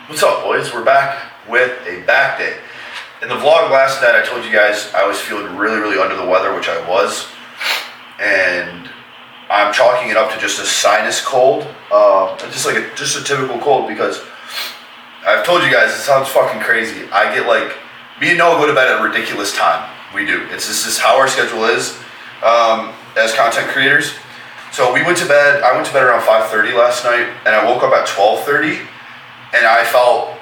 What's up, boys? We're back with a back day. In the vlog last night, I told you guys I was feeling really, really under the weather, which I was. And I'm chalking it up to just a sinus cold. Just a typical cold, because I've told you guys, it sounds fucking crazy. I get like, me and Noah go to bed at a ridiculous time. We do. It's just how our schedule is as content creators. So I went to bed around 5:30 last night, and I woke up at 12:30. And I felt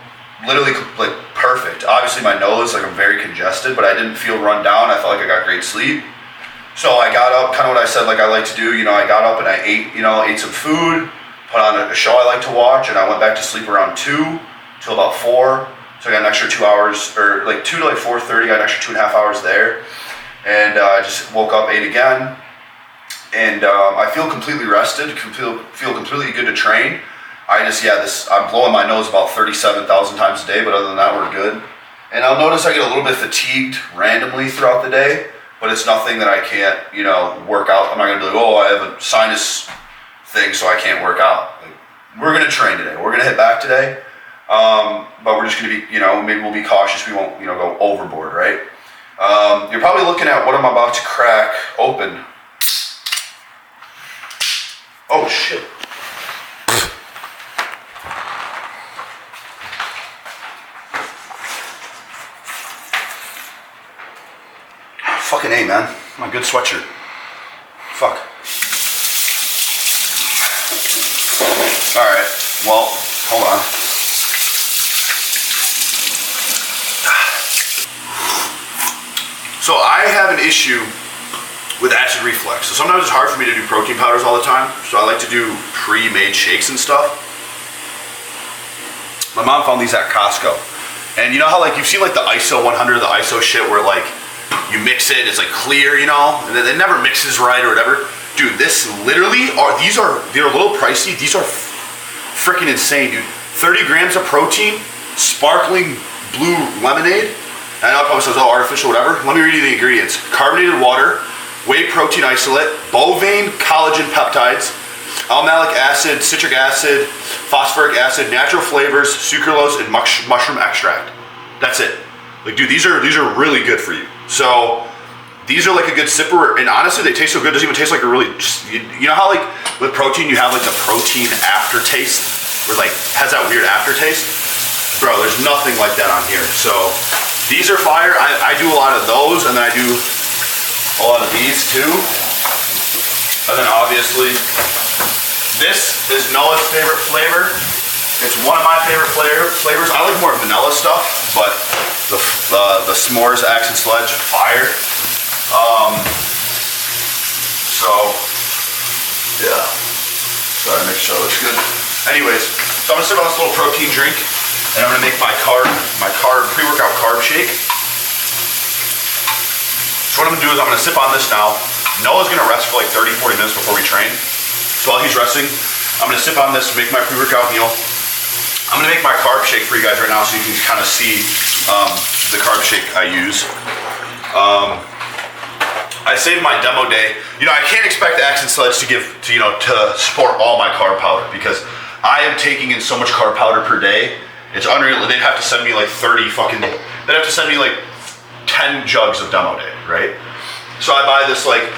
literally like perfect. Obviously my nose, like I'm very congested, but I didn't feel run down. I felt like I got great sleep. So I got up, kind of what I said like I like to do. You know, I got up and I ate some food, put on a show I like to watch, and I went back to sleep around 2 till about 4. So I got an extra 2 hours, or like 2 to like 4:30, got an extra 2.5 hours there. And I just woke up, ate again. And I feel completely rested, feel completely good to train. I'm blowing my nose about 37,000 times a day, but other than that, we're good. And I'll notice I get a little bit fatigued randomly throughout the day, but it's nothing that I can't, work out. I'm not gonna be like, oh, I have a sinus thing, so I can't work out. Like, we're gonna train today. We're gonna hit back today, but we're just gonna be, maybe we'll be cautious. We won't, go overboard, right? You're probably looking at what I'm about to crack open. Oh shit. Fucking A, man. My good sweatshirt. Fuck. Alright, well, hold on. So I have an issue with acid reflux. So sometimes it's hard for me to do protein powders all the time. So I like to do pre-made shakes and stuff. My mom found these at Costco. And you know how like you've seen like the ISO 100, the ISO shit where like you mix it, it's like clear, and then it never mixes right or whatever. Dude, this literally they're a little pricey. These are freaking insane, dude. 30 grams of protein, sparkling blue lemonade. I know it probably says, oh, artificial, whatever. Let me read you the ingredients. Carbonated water, whey protein isolate, bovine collagen peptides, malic acid, citric acid, phosphoric acid, natural flavors, sucralose, and mushroom extract. That's it. Like, dude, these are really good for you. So these are like a good sipper, and honestly, they taste so good. It doesn't even taste like a really, you know how like with protein you have like the protein aftertaste, where like has that weird aftertaste? Bro, there's nothing like that on here. So these are fire. I do a lot of those, and then I do a lot of these too. And then obviously, this is Noah's favorite flavor. It's one of my favorite flavors. I like more vanilla stuff, but the s'mores Axe and Sledge, fire. So yeah, sorry, make sure it looks good. Anyways, so I'm gonna sip on this little protein drink, and I'm gonna make my pre-workout carb shake. So what I'm gonna do is I'm gonna sip on this now. Noah's gonna rest for like 30-40 minutes before we train. So while he's resting, I'm gonna sip on this, make my pre-workout meal. I'm gonna make my carb shake for you guys right now so you can kind of see the carb shake I use. I saved my demo day. I can't expect Axe and Sledge to support all my carb powder, because I am taking in so much carb powder per day. It's unreal. They'd have to send me like 10 jugs of demo day, right? So I buy this like,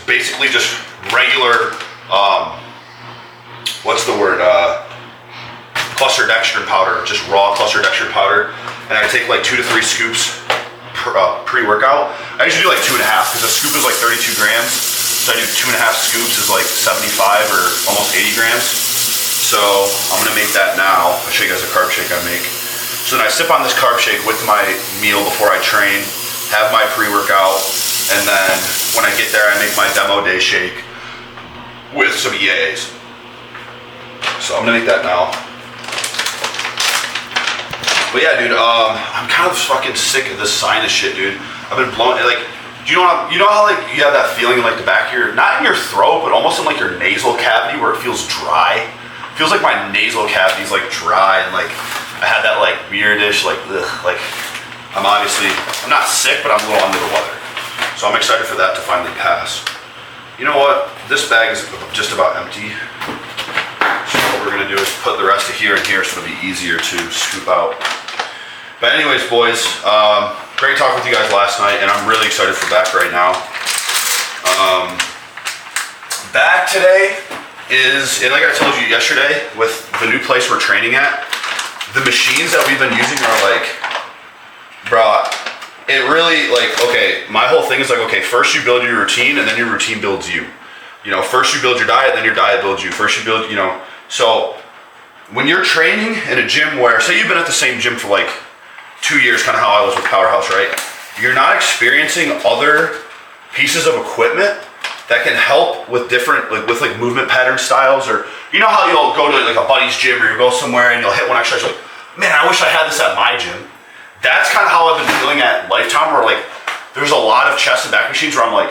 basically just regular, cluster dextrin powder, just raw cluster dextrin powder, and I take like 2 to 3 scoops pre-workout. I usually do like 2.5, because a scoop is like 32 grams, so I do 2.5 scoops is like 75 or almost 80 grams. So I'm gonna make that now. I'll show you guys the carb shake I make. So then I sip on this carb shake with my meal before I train, have my pre-workout, and then when I get there I make my demo day shake with some EAAs. So I'm gonna make that now. But yeah, dude, I'm kind of fucking sick of this sinus shit, dude. I've been blowing, like, do you know how like you have that feeling in like the back of your, not in your throat, but almost in like your nasal cavity where it feels dry? It feels like my nasal cavity is like dry, and like I had that like weirdish, like, ugh, like I'm not sick, but I'm a little under the weather. So I'm excited for that to finally pass. You know what? This bag is just about empty. So what we're gonna do is put the rest of here and here so it'll be easier to scoop out. But anyways, boys, great talk with you guys last night, and I'm really excited for back right now. Back today is, and like I told you yesterday, with the new place we're training at, the machines that we've been using are like, bro, it really, like, okay, my whole thing is like, okay, first you build your routine and then your routine builds you. You know, first you build your diet, then your diet builds you. First you build, you know, so when you're training in a gym where, say you've been at the same gym for like 2 years, kind of how I was with Powerhouse, right? You're not experiencing other pieces of equipment that can help with different, like with like movement pattern styles, or you know how you'll go to like a buddy's gym or you'll go somewhere and you'll hit one exercise, you're like, man, I wish I had this at my gym. That's kind of how I've been feeling at Lifetime, where like there's a lot of chest and back machines where I'm like,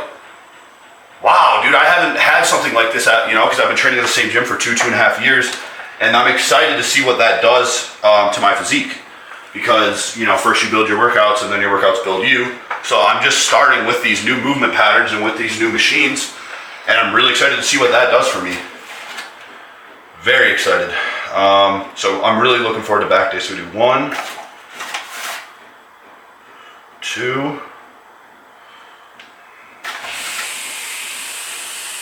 wow, dude, I haven't had something like this at, you know, because I've been training at the same gym for 2.5 years, and I'm excited to see what that does to my physique. Because, you know, first you build your workouts and then your workouts build you. So I'm just starting with these new movement patterns and with these new machines, and I'm really excited to see what that does for me. Very excited. So I'm really looking forward to back day. So we do 1, 2,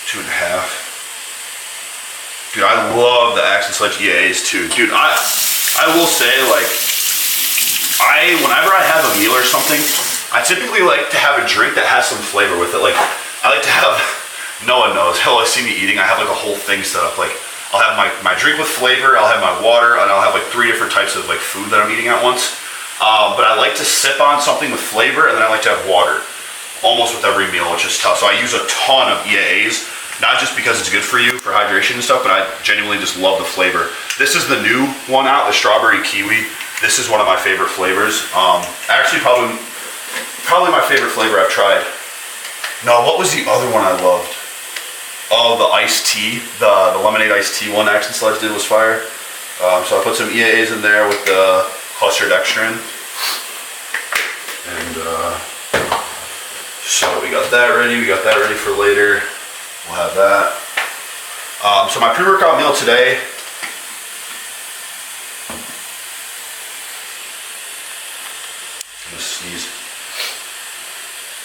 2.5. Dude, I love the Axe and Sledge EAAs too. Dude, I will say, like, whenever I have a meal or something, I typically like to have a drink that has some flavor with it. Like, I like to have, no one knows, he'll always see me eating, I have like a whole thing set up. Like, I'll have my drink with flavor, I'll have my water, and I'll have like 3 different types of like food that I'm eating at once. But I like to sip on something with flavor, and then I like to have water almost with every meal, which is tough. So I use a ton of EAAs, not just because it's good for you for hydration and stuff, but I genuinely just love the flavor. This is the new one out, the strawberry kiwi. This is one of my favorite flavors. Actually, probably my favorite flavor I've tried. No, what was the other one I loved? Oh, the iced tea, the lemonade iced tea one Axe and Sledge did was fire. So I put some EAAs in there with the cluster dextrin. And so we got that ready. We got that ready for later. We'll have that. So my pre-workout meal today, I'm gonna sneeze.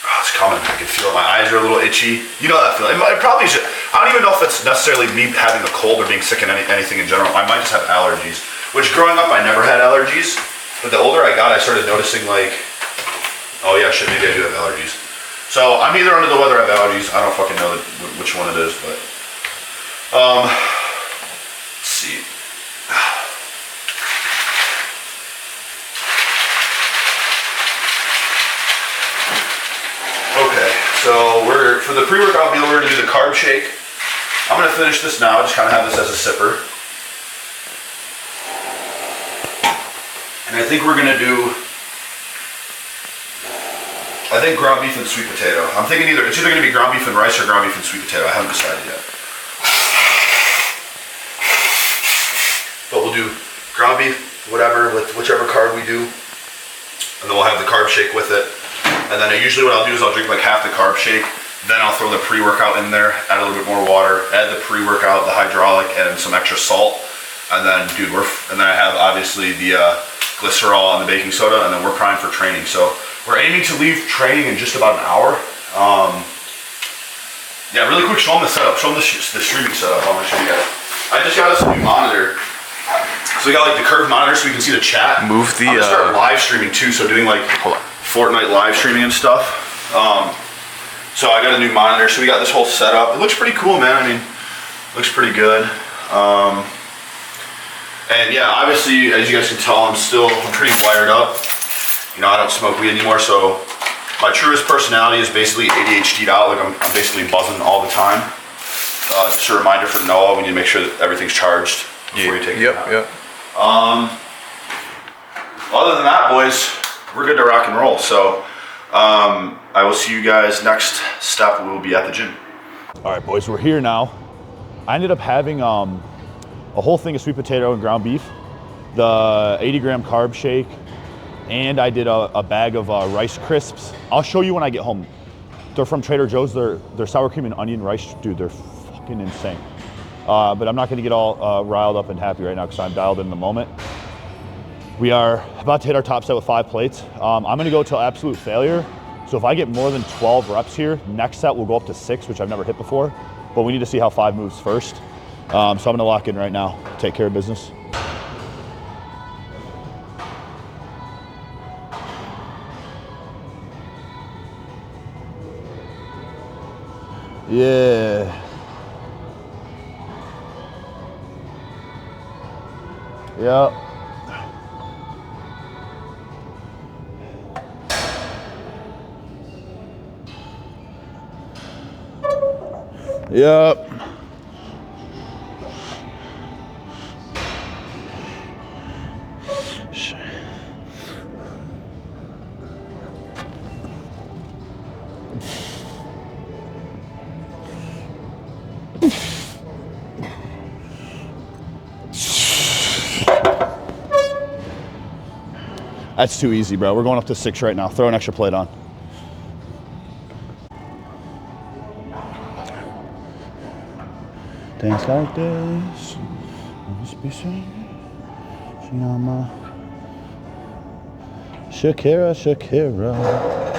Oh, it's coming. I can feel it. My eyes are a little itchy. You know that feeling. It probably should. I don't even know if it's necessarily me having a cold or being sick and anything in general. I might just have allergies. Which growing up, I never had allergies. But the older I got, I started noticing like, oh yeah, shit, maybe I do have allergies. So I'm either under the weather or have allergies. I don't fucking know which one it is, but let's see. Okay, so for the pre-workout meal, we're gonna do the carb shake. I'm gonna finish this now, just kind of have this as a sipper. And I think we're gonna do, I think ground beef and sweet potato. I'm thinking it's either gonna be ground beef and rice or ground beef and sweet potato. I haven't decided yet. But we'll do ground beef, whatever, with whichever carb we do. And then we'll have the carb shake with it. And then usually what I'll do is I'll drink like half the carb shake, then I'll throw the pre-workout in there, add a little bit more water, add the pre-workout, the hydraulic, and some extra salt. And then, dude, and then I have obviously the glycerol and the baking soda, and then we're primed for training. So we're aiming to leave training in just about an hour. Yeah, really quick, show them the setup. Show them the streaming setup. I'm gonna show you guys. I just got us a new monitor. So we got like the curved monitor so we can see the chat. Move the. I'm gonna start live streaming too, so doing like Fortnite live streaming and stuff. So I got a new monitor, so we got this whole setup. It looks pretty cool, man. I mean, looks pretty good. And yeah, obviously, as you guys can tell, I'm pretty wired up. You know, I don't smoke weed anymore, so my truest personality is basically ADHD'd out. Like I'm basically buzzing all the time. Just a reminder for Noah, we need to make sure that everything's charged before you take it out. Yep. Other than that, boys, we're good to rock and roll. So I will see you guys next step. We will be at the gym. All right, boys, we're here now. I ended up having a whole thing of sweet potato and ground beef, the 80-gram carb shake, and I did a bag of Rice Crisps. I'll show you when I get home. They're from Trader Joe's. They're sour cream and onion rice. Dude, they're fucking insane. but I'm not gonna get all riled up and happy right now because I'm dialed in the moment. We are about to hit our top set with 5 plates. I'm gonna go till absolute failure. So if I get more than 12 reps here, next set will go up to 6, which I've never hit before, but we need to see how 5 moves first. So I'm gonna lock in right now, take care of business. Yeah. Yep. Yep. That's too easy, bro. We're going up to 6 right now. Throw an extra plate on. Dance like this. Shakira, Shakira.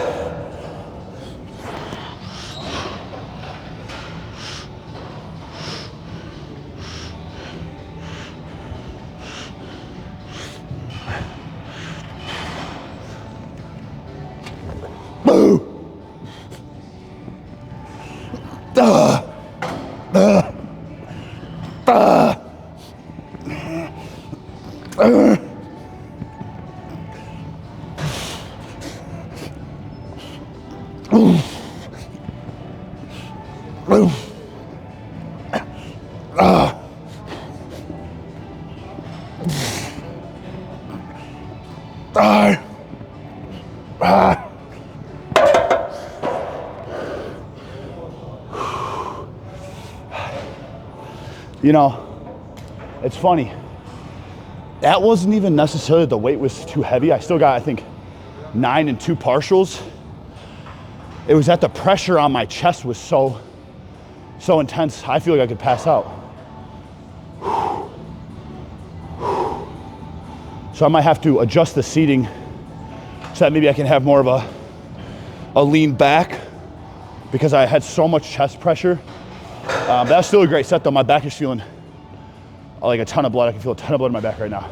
You know, it's funny. That wasn't even necessarily the weight was too heavy. I still got, I think, 9 and 2 partials. It was that the pressure on my chest was so intense, I feel like I could pass out. So I might have to adjust the seating so that maybe I can have more of a lean back because I had so much chest pressure. But that's still a great set though. My back is feeling like a ton of blood. I can feel a ton of blood in my back right now.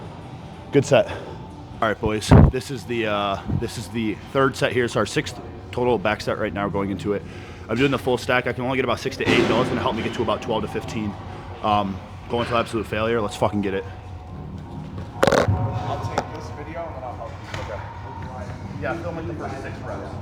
Good set. All right, boys. This is the 3rd set here. It's our 6th total back set right now. We're going into it. I'm doing the full stack. I can only get about 6 to 8. Though it's gonna help me get to about 12 to 15. Going to absolute failure. Let's fucking get it. I'll take this video and then I'll help you. Okay. Yeah, film like the first 6 reps.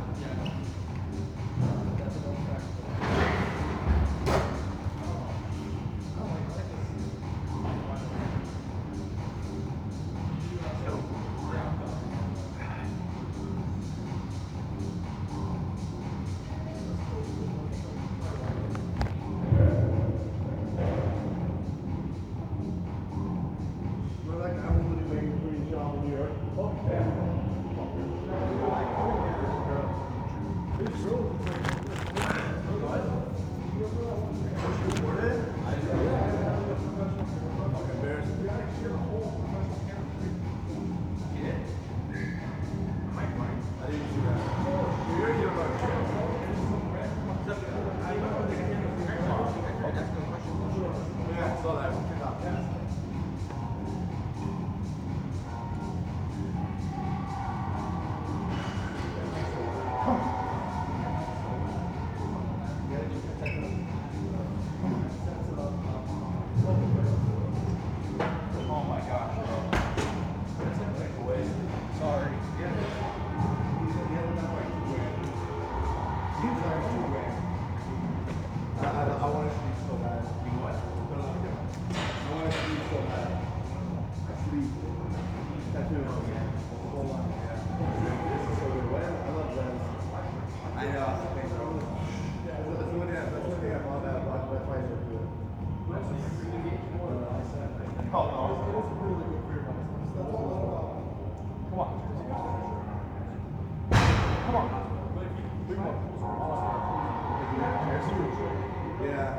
Yeah.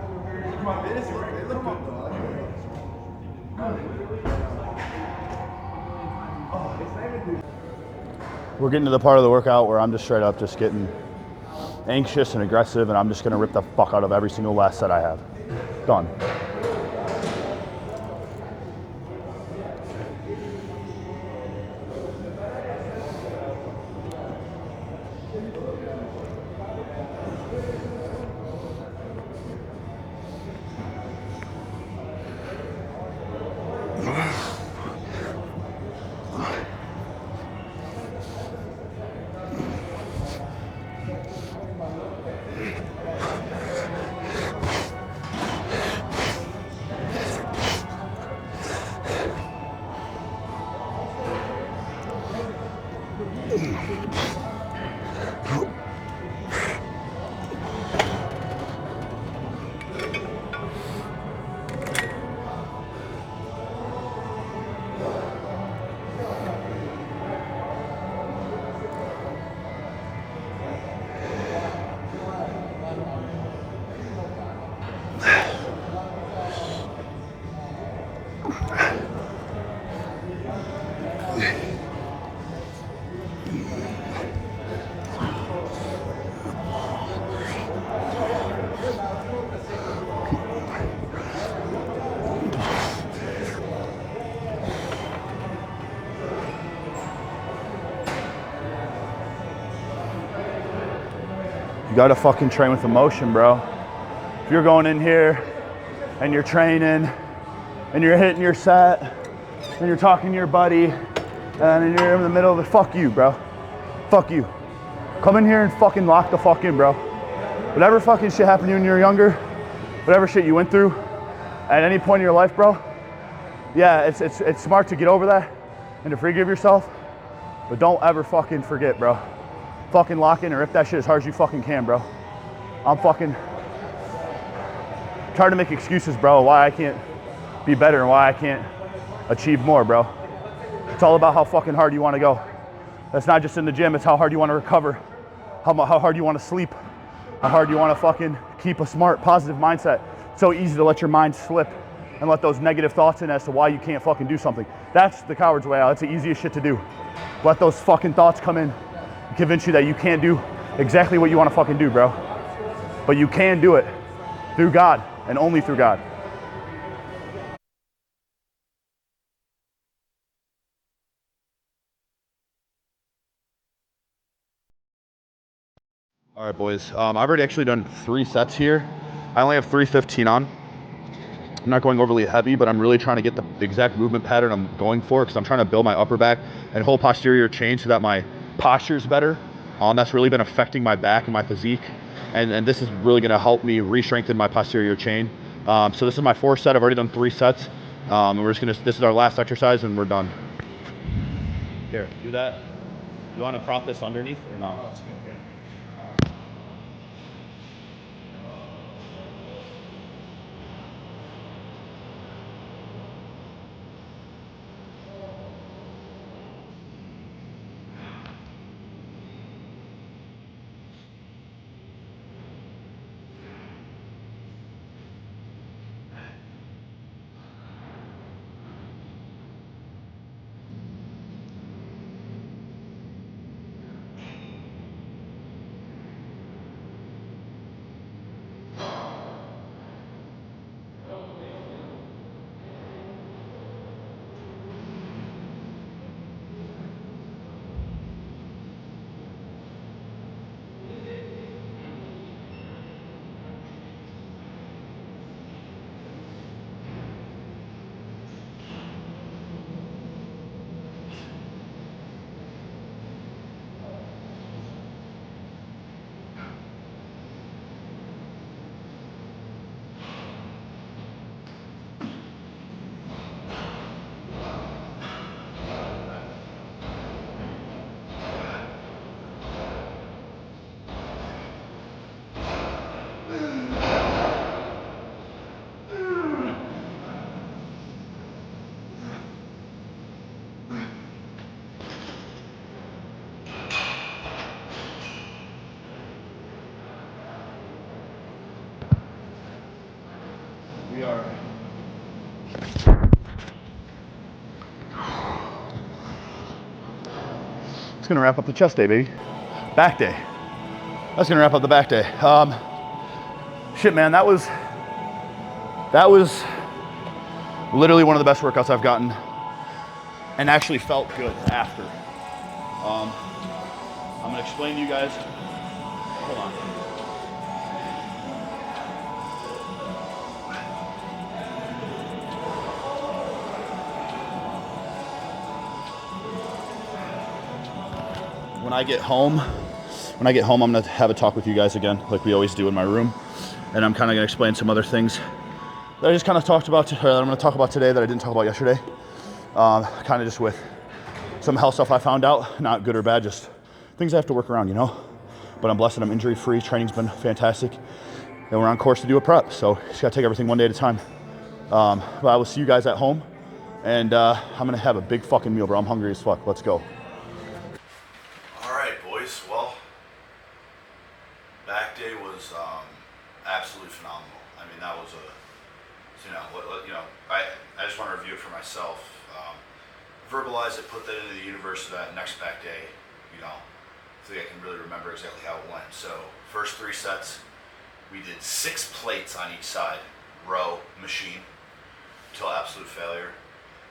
They look good though. We're getting to the part of the workout where I'm just straight up just getting anxious and aggressive, and I'm just gonna rip the fuck out of every single last set I have. Done. You gotta fucking train with emotion, bro. If you're going in here and you're training and you're hitting your set and you're talking to your buddy and you're in the middle of it, fuck you, bro. Fuck you. Come in here and fucking lock the fuck in, bro. Whatever fucking shit happened to you when you were younger, whatever shit you went through at any point in your life, bro, yeah, it's smart to get over that and to forgive yourself, but don't ever fucking forget, bro. Fucking lock in or rip that shit as hard as you fucking can, bro. I'm fucking trying to make excuses, bro, why I can't be better and why I can't achieve more, bro. It's all about how fucking hard you want to go. That's not just in the gym, it's how hard you want to recover, how hard you want to sleep, how hard you want to fucking keep a smart, positive mindset. It's so easy to let your mind slip and let those negative thoughts in as to why you can't fucking do something. That's the coward's way out. That's the easiest shit to do. Let those fucking thoughts come in and convince you that you can't do exactly what you want to fucking do, bro. But you can do it through God and only through God. All right, boys. I've already actually done 3 sets here. I only have 315 on. I'm not going overly heavy, but I'm really trying to get the exact movement pattern I'm going for because I'm trying to build my upper back and whole posterior chain so that my posture is better. That's really been affecting my back and my physique. And this is really going to help me re-strengthen my posterior chain. So this is my 4th set. I've already done 3 sets. And we're just going to, this is our last exercise and we're done. Here, do that. You want to prop this underneath or not? gonna wrap up the chest day, baby. Back day. That's gonna wrap up the back day. Shit, man, that was literally one of the best workouts I've gotten, and actually felt good after. I'm gonna explain to you guys. Hold on. When I get home, I'm gonna have a talk with you guys again, like we always do in my room, and I'm kind of gonna explain some other things that I just kind of talked about, or that I'm gonna talk about today that I didn't talk about yesterday. Kind of just with some health stuff I found out, not good or bad, just things I have to work around, you know? But I'm blessed that I'm injury free, training's been fantastic, and we're on course to do a prep, so just gotta take everything one day at a time. But I will see you guys at home, and I'm gonna have a big fucking meal, bro. I'm hungry as fuck. Let's go. All right, boys. Well, back day was absolutely phenomenal. I mean, that was I just want to review it for myself, verbalize it, put that into the universe so that next back day, so I can really remember exactly how it went. So first 3 sets, we did 6 plates on each side, row, machine, until absolute failure.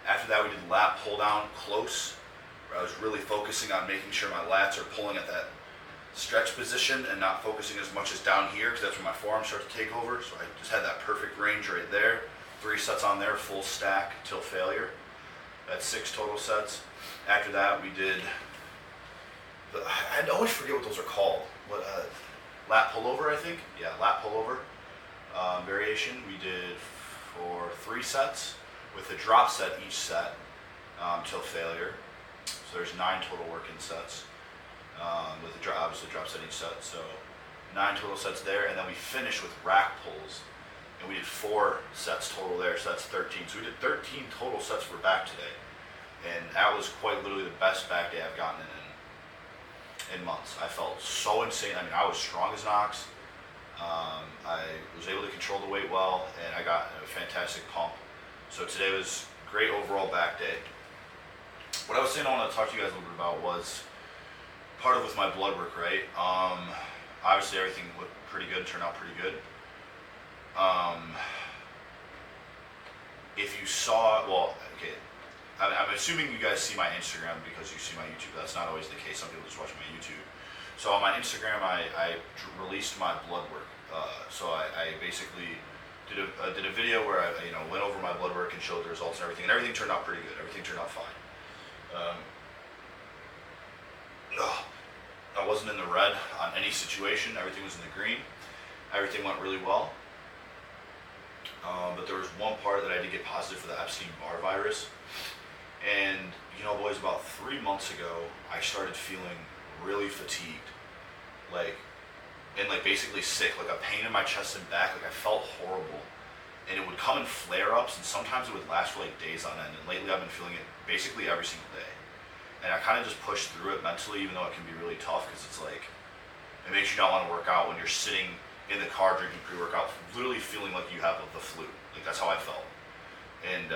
After that, we did lat pull down close, where I was really focusing on making sure my lats are pulling at that stretch position and not focusing as much as down here, because that's when my forearms start to take over. So I just had that perfect range right there. 3 sets on there, full stack till failure. That's 6 total sets. After that, we did, I always forget what those are called. Lat pullover, I think? Yeah, lat pullover variation. We did for 3 sets with a drop set each set till failure. So there's 9 total working sets with obviously drop set each set. So 9 total sets there, and then we finished with rack pulls. And we did 4 sets total there, so that's 13. So we did 13 total sets for back today. And that was quite literally the best back day I've gotten in months. I felt so insane. I mean, I was strong as an ox. I was able to control the weight well, and I got a fantastic pump. So today was great overall back day. What I was saying I want to talk to you guys a little bit about was part of with my blood work, right? Obviously everything looked pretty good, turned out pretty good. If you saw, well, okay, I'm assuming you guys see my Instagram because you see my YouTube. That's not always the case. Some people just watch my YouTube. So on my Instagram, I released my blood work. So I basically did a video where I went over my blood work and showed the results and everything turned out pretty good. Everything turned out fine. I wasn't in the red on any situation. Everything was in the green. Everything went really well. But there was one part that I did get positive for the Epstein-Barr virus. And, boys, about 3 months ago, I started feeling really fatigued. And basically sick, like a pain in my chest and back, like I felt horrible. And it would come in flare-ups, and sometimes it would last for days on end. And lately I've been feeling it basically every single day. And I kind of just pushed through it mentally, even though it can be really tough, because it's it makes you not want to work out when you're sitting in the car drinking pre-workout, literally feeling like you have the flu. That's how I felt. And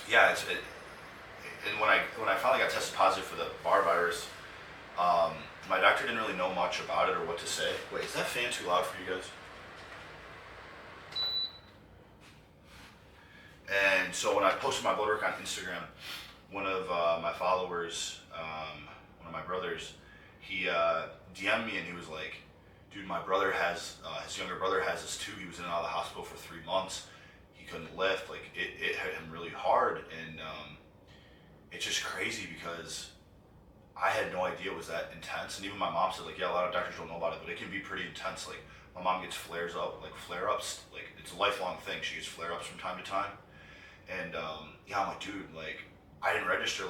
yeah, and when I finally got tested positive for the Barr virus, my doctor didn't really know much about it or what to say. Wait, is that fan too loud for you guys? And so when I posted my blood work on Instagram, one of my followers, one of my brothers, he DM'd me and he was like, dude, my brother has, his younger brother has this too. He was in and out of the hospital for 3 months. He couldn't lift. It hit him really hard. And it's just crazy because I had no idea it was that intense. And even my mom said, yeah, a lot of doctors don't know about it, but it can be pretty intense. My mom gets flare-ups. It's a lifelong thing. She gets flare-ups from time to time. And yeah, I'm like, dude, I didn't register,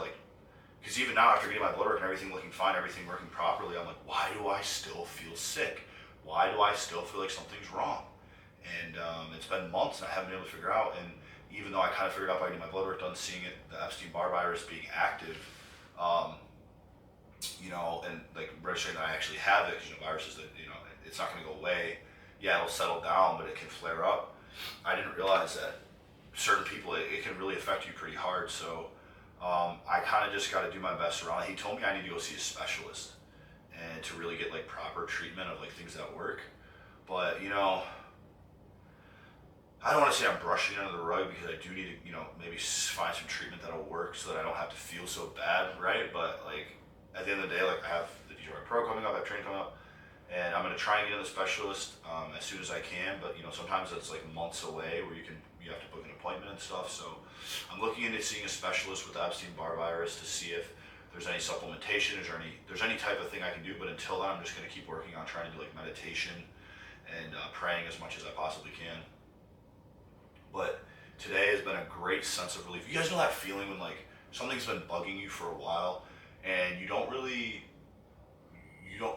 because even now after getting my blood work and everything looking fine, everything working properly, I'm like, why do I still feel sick? Why do I still feel like something's wrong? And it's been months and I haven't been able to figure out. And even though I kind of figured out by getting my blood work done, seeing it, the Epstein-Barr virus being active, and registering that I actually have it, because viruses that it's not going to go away. Yeah, it'll settle down, but it can flare up. I didn't realize that certain people, it can really affect you pretty hard. So I kind of just got to do my best around it. He told me I need to go see a specialist and to really get like proper treatment of like things that work. But you know, I don't want to say I'm brushing it under the rug because I do need to, you know, maybe find some treatment that'll work so that I don't have to feel so bad, right? But like at the end of the day, like I have the Detroit Pro coming up, I have training coming up, and I'm gonna try and get to the specialist as soon as I can. But you know, sometimes it's like months away where you have to book an appointment and stuff. So I'm looking into seeing a specialist with the Epstein-Barr virus to see if there's any supplementation, there's any type of thing I can do. But until then, I'm just gonna keep working on trying to do like meditation and praying as much as I possibly can. But today has been a great sense of relief. You guys know that feeling when like something's been bugging you for a while and you don't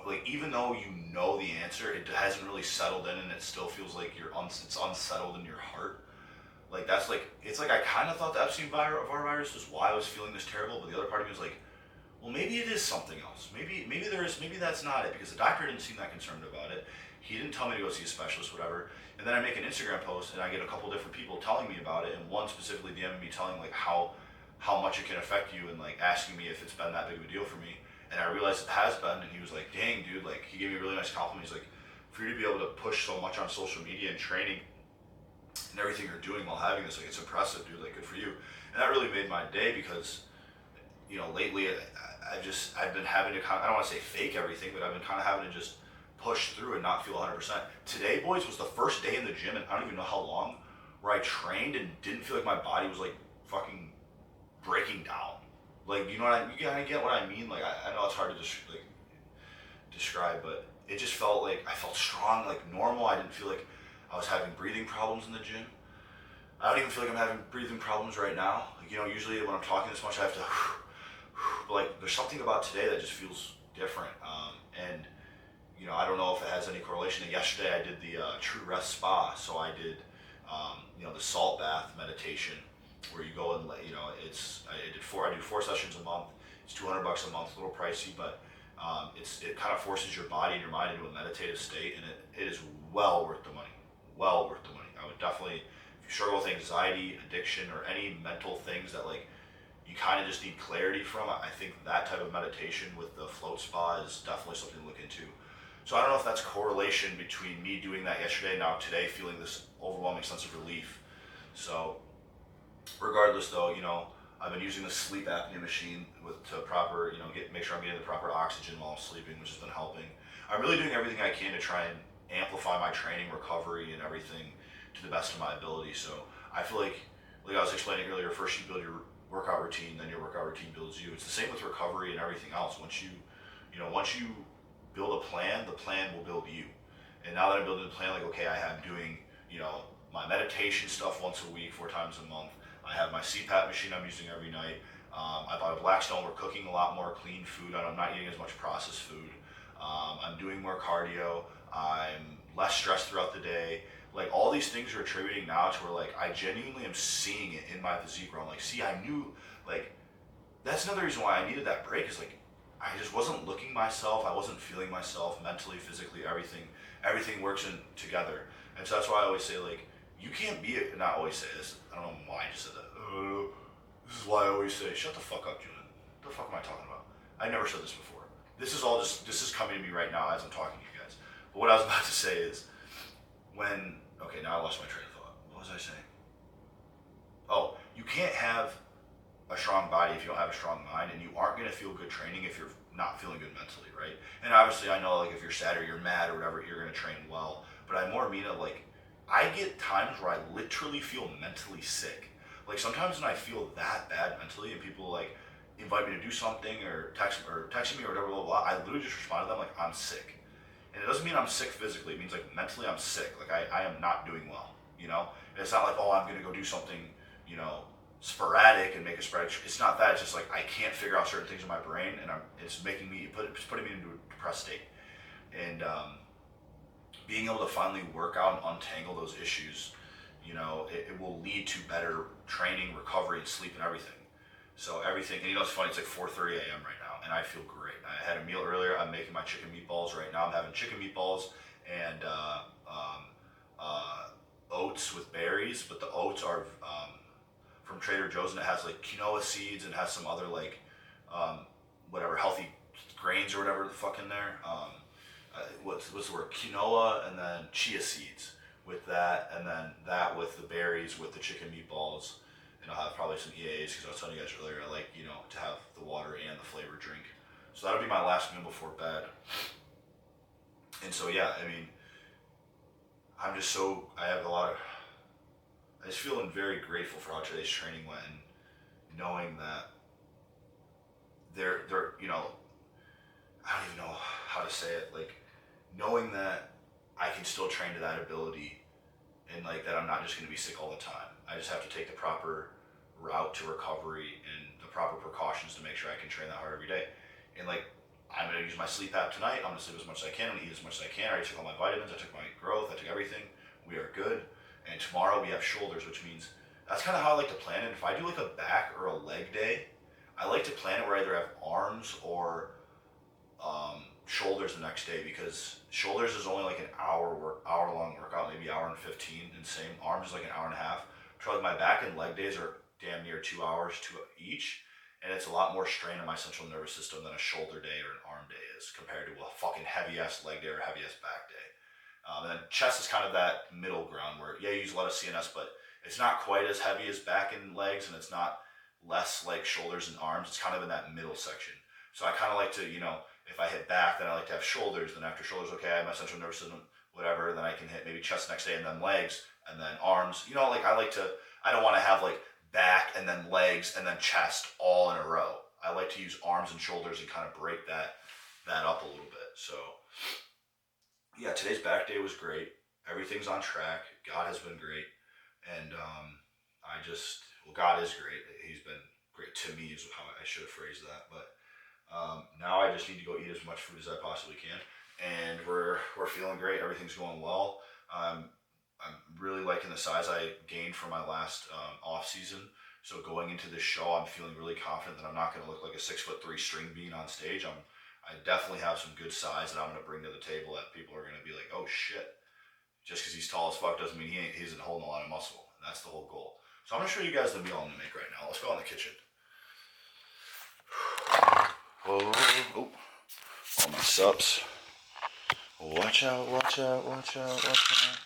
like, even though you know the answer, it hasn't really settled in and it still feels like it's unsettled in your heart. Like that's like, it's like I kind of thought the Epstein-Barr virus was why I was feeling this terrible, but the other part of me was like, well, maybe it is something else. Maybe that's not it, because the doctor didn't seem that concerned about it. He didn't tell me to go see a specialist, whatever. And then I make an Instagram post and I get a couple different people telling me about it, and one specifically DMing me telling like how much it can affect you and like asking me if it's been that big of a deal for me. And I realized it has been, and he was like, dang dude, like he gave me a really nice compliment. He's like, for you to be able to push so much on social media and training and everything you're doing while having this, like it's impressive, dude, like good for you. And that really made my day because, you know, lately I've been having to I don't want to say fake everything, but I've been kind of having to just push through and not feel 100%. Today, boys, was the first day in the gym, and I don't even know how long, where I trained and didn't feel like my body was like fucking breaking down. Like, you know what you get what I mean? Like, I know it's hard to describe, but it just felt like I felt strong, like normal. I didn't feel like I was having breathing problems in the gym. I don't even feel like I'm having breathing problems right now. Like, you know, usually when I'm talking this much, I have to, but like, there's something about today that just feels different. And you know, I don't know if it has any correlation. And yesterday I did the True Rest Spa. So I did, you know, the salt bath meditation where you go and, you know, I do 4 sessions a month. It's $200 a month, a little pricey, but it kind of forces your body and your mind into a meditative state, and it is well worth the money. Well worth the money. I would definitely, if you struggle with anxiety, addiction, or any mental things that like you kind of just need clarity from, I think that type of meditation with the float spa is definitely something to look into. So I don't know if that's correlation between me doing that yesterday and now today feeling this overwhelming sense of relief. So regardless though, you know, I've been using the sleep apnea machine to proper, you know, make sure I'm getting the proper oxygen while I'm sleeping, which has been helping. I'm really doing everything I can to try and amplify my training, recovery, and everything to the best of my ability. So I feel like I was explaining earlier, first you build your workout routine, then your workout routine builds you. It's the same with recovery and everything else. Once you build a plan, the plan will build you. And now that I'm building a plan, like, okay, I'm doing, you know, my meditation stuff once a week, 4 times a month. I have my CPAP machine I'm using every night. I bought a Blackstone. We're cooking a lot more clean food. I'm not eating as much processed food. I'm doing more cardio. I'm less stressed throughout the day. Like, all these things are attributing now to where, like, I genuinely am seeing it in my physique where I'm like, see, I knew, like, that's another reason why I needed that break, is like, I just wasn't looking myself. I wasn't feeling myself mentally, physically, everything works in together. And so that's why I always say, like, you can't be, not always say this, I don't know why I just said that. This is why I always say, shut the fuck up, Julian. What the fuck am I talking about? I never said this before. This is coming to me right now as I'm talking to you guys. But what I was about to say is, okay, now I lost my train of thought. What was I saying? Oh, you can't have a strong body if you don't have a strong mind, and you aren't going to feel good training if you're not feeling good mentally, right? And obviously I know, like, if you're sad or you're mad or whatever, you're going to train well. But I more mean it, like, I get times where I literally feel mentally sick. Like, sometimes when I feel that bad mentally and people like invite me to do something or texting me or whatever, blah, blah, blah, I literally just respond to them like, I'm sick. And it doesn't mean I'm sick physically. It means, like, mentally I'm sick. Like, I am not doing well, you know? And it's not like, oh, I'm going to go do something, you know, sporadic and make a spread. It's not that. It's just like I can't figure out certain things in my brain, and it's putting me into a depressed state. And being able to finally work out and untangle those issues, you know, it will lead to better training, recovery, and sleep and everything. So everything, and you know, it's funny, it's like 4:30 a.m. right now, and I feel great. I had a meal earlier. I'm making my chicken meatballs right now. I'm having chicken meatballs and oats with berries, but the oats are from Trader Joe's, and it has like quinoa seeds and has some other like whatever healthy grains or whatever the fuck in there. What's the word? Quinoa and then chia seeds with that, and then that with the berries with the chicken meatballs, and I'll have probably some EAs because I was telling you guys earlier I like to have the water and the flavored drink. So that'll be my last meal before bed. And so yeah, I mean, I just feeling very grateful for how today's training went, and knowing that they're I don't even know how to say it, like knowing that I can still train to that ability, and like that I'm not just going to be sick all the time. I just have to take the proper route to recovery and the proper precautions to make sure I can train that hard every day. And like, I'm going to use my sleep app tonight. I'm going to sleep as much as I can. I'm going to eat as much as I can. I already took all my vitamins. I took my growth. I took everything. We are good. And tomorrow we have shoulders, which means that's kind of how I like to plan it. If I do like a back or a leg day, I like to plan it where I either have arms or shoulders the next day, because shoulders is only like an hour long workout, maybe hour and 15, and same arms is like an hour and a half. So my back and leg days are damn near 2 hours to each, and it's a lot more strain on my central nervous system than a shoulder day or an arm day is compared to a fucking heavy ass leg day or heavy ass back day. And then chest is kind of that middle ground where you use a lot of CNS, but it's not quite as heavy as back and legs, and it's not less like shoulders and arms. It's kind of in that middle section. So I kind of like to, if I hit back, then I like to have shoulders. Then after shoulders, okay, I have my central nervous system, whatever. Then I can hit maybe chest next day, and then legs, and then arms. I don't want to have like back and then legs and then chest all in a row. I like to use arms and shoulders and kind of break that up a little bit. So yeah, today's back day was great. Everything's on track. God has been great. And God is great. He's been great to me is how I should have phrased that. But now I just need to go eat as much food as I possibly can. And we're feeling great. Everything's going well. I'm really liking the size I gained from my last off season. So going into this show, I'm feeling really confident that I'm not going to look like a 6'3" string bean on stage. I definitely have some good size that I'm going to bring to the table that people are going to be like, oh shit. Just because he's tall as fuck doesn't mean he isn't holding a lot of muscle. And that's the whole goal. So I'm going to show you guys the meal I'm going to make right now. Let's go in the kitchen. Oh, all my subs. Watch out, watch out, watch out, watch out.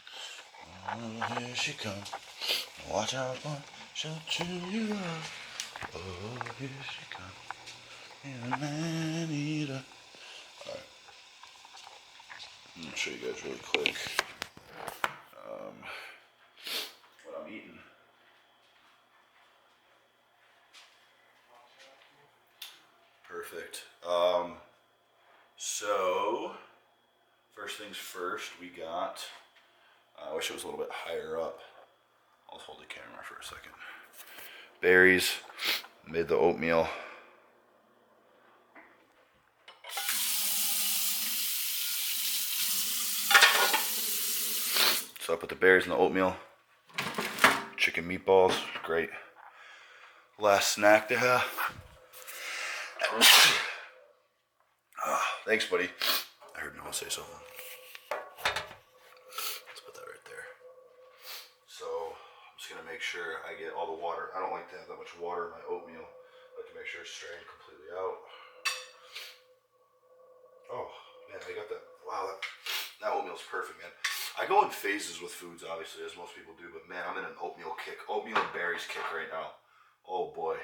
Oh, here she comes. Watch out, watch out to your love. Oh, here she comes. You're a man eater. Alright. I'm going to show you guys really quick what I'm eating. Perfect. So first things first, we got, I wish it was a little bit higher up. I'll hold the camera for a second. Berries, made the oatmeal. So I put the berries in the oatmeal. Chicken meatballs, great. Last snack to have. Thanks, buddy. I heard no one say something. Let's put that right there. So I'm just gonna make sure I get all the water. I don't like to have that much water in my oatmeal. I like to make sure it's strained completely out. Oh man, I got that. Wow, that oatmeal's perfect, man. I go in phases with foods, obviously, as most people do, but man, I'm in an oatmeal and berries kick right now. Oh boy.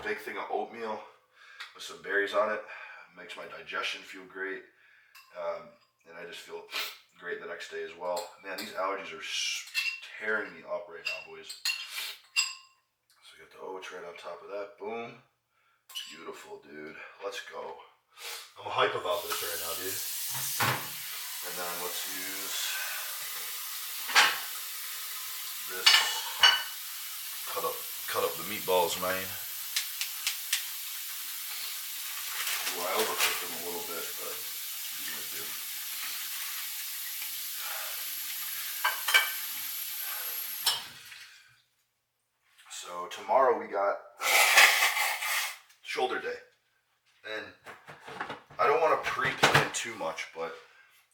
Big thing of oatmeal with some berries on it. Makes my digestion feel great. And I just feel great the next day as well. Man, these allergies are tearing me up right now, boys. So we got the oats right on top of that. Boom. Beautiful, dude. Let's go. I'm hype about this right now, dude. And then let's use this. Cut up the meatballs, man. Ooh, I overcooked them a little bit, but what are you gonna do? So tomorrow we got shoulder day. And I don't want to pre-plan too much, but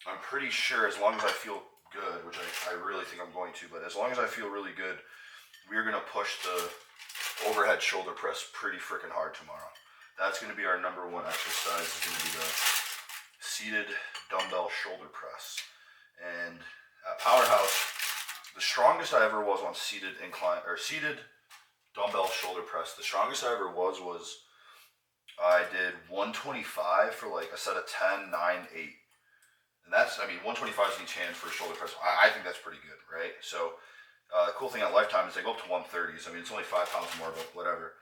I'm pretty sure as long as I feel good, which I really think I'm going to, but as long as I feel really good, we're gonna push the overhead shoulder press pretty freaking hard tomorrow. That's gonna be our number one exercise, is gonna be the seated dumbbell shoulder press. And at Powerhouse, the strongest I ever was on seated incline, or seated dumbbell shoulder press, the strongest I ever was I did 125 for like a set of 10, 9, 8. And that's, I mean, 125 is each hand for a shoulder press. I think that's pretty good, right? So the cool thing on Lifetime is they go up to 130s. I mean, it's only 5 pounds more, but whatever.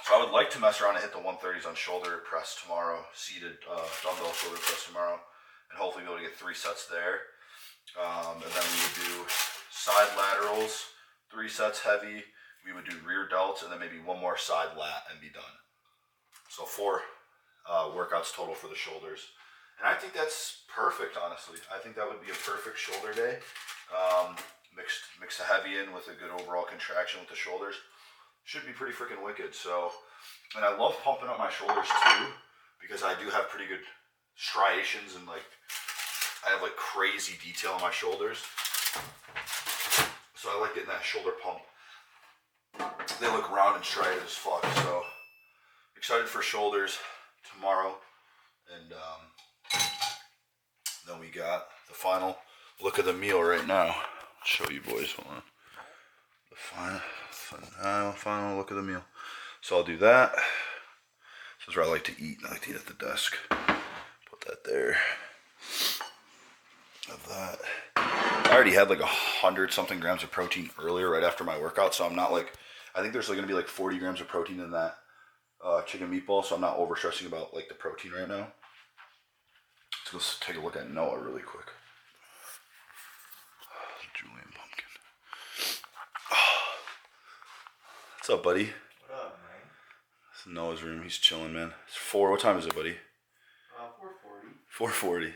So I would like to mess around and hit the 130s on shoulder press tomorrow, seated dumbbell shoulder press tomorrow, and hopefully be able to get 3 sets there. And then we would do side laterals, 3 sets heavy. We would do rear delts, and then maybe 1 more side lat and be done. So 4 workouts total for the shoulders. And I think that's perfect, honestly. I think that would be a perfect shoulder day. Mix the heavy in with a good overall contraction with the shoulders. Should be pretty freaking wicked. So, and I love pumping up my shoulders too, because I do have pretty good striations and like, I have like crazy detail on my shoulders. So I like getting that shoulder pump. They look round and striated as fuck. So excited for shoulders tomorrow. And then we got the final look of the meal right now. I'll show you boys. Hold on. The final look of the meal. So I'll do that. This is where I like to eat. I like to eat at the desk. Put that there. Of that. I already had like 100 something grams of protein earlier right after my workout, so I'm not like, I think there's like gonna be like 40 grams of protein in that chicken meatball, so I'm not over stressing about like the protein right now. Let's go take a look at Noah really quick. Julian pumpkin. What's up, buddy? What up, man? This is Noah's room. He's chilling, man. It's 4. What time is it, buddy? 4:40. 4:40.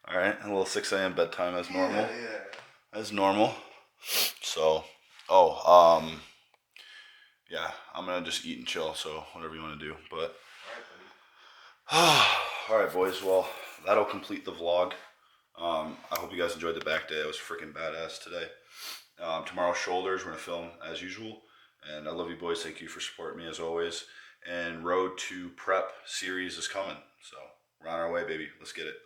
All right, a little 6 a.m. bedtime as normal. Yeah. As normal. So, yeah, I'm gonna just eat and chill. So whatever you want to do, but. All right, buddy. All right, boys. Well, that'll complete the vlog. I hope you guys enjoyed the back day. It was freaking badass today. Tomorrow, shoulders. We're gonna film as usual. And I love you, boys. Thank you for supporting me as always. And Road to Prep series is coming. So we're on our way, baby. Let's get it.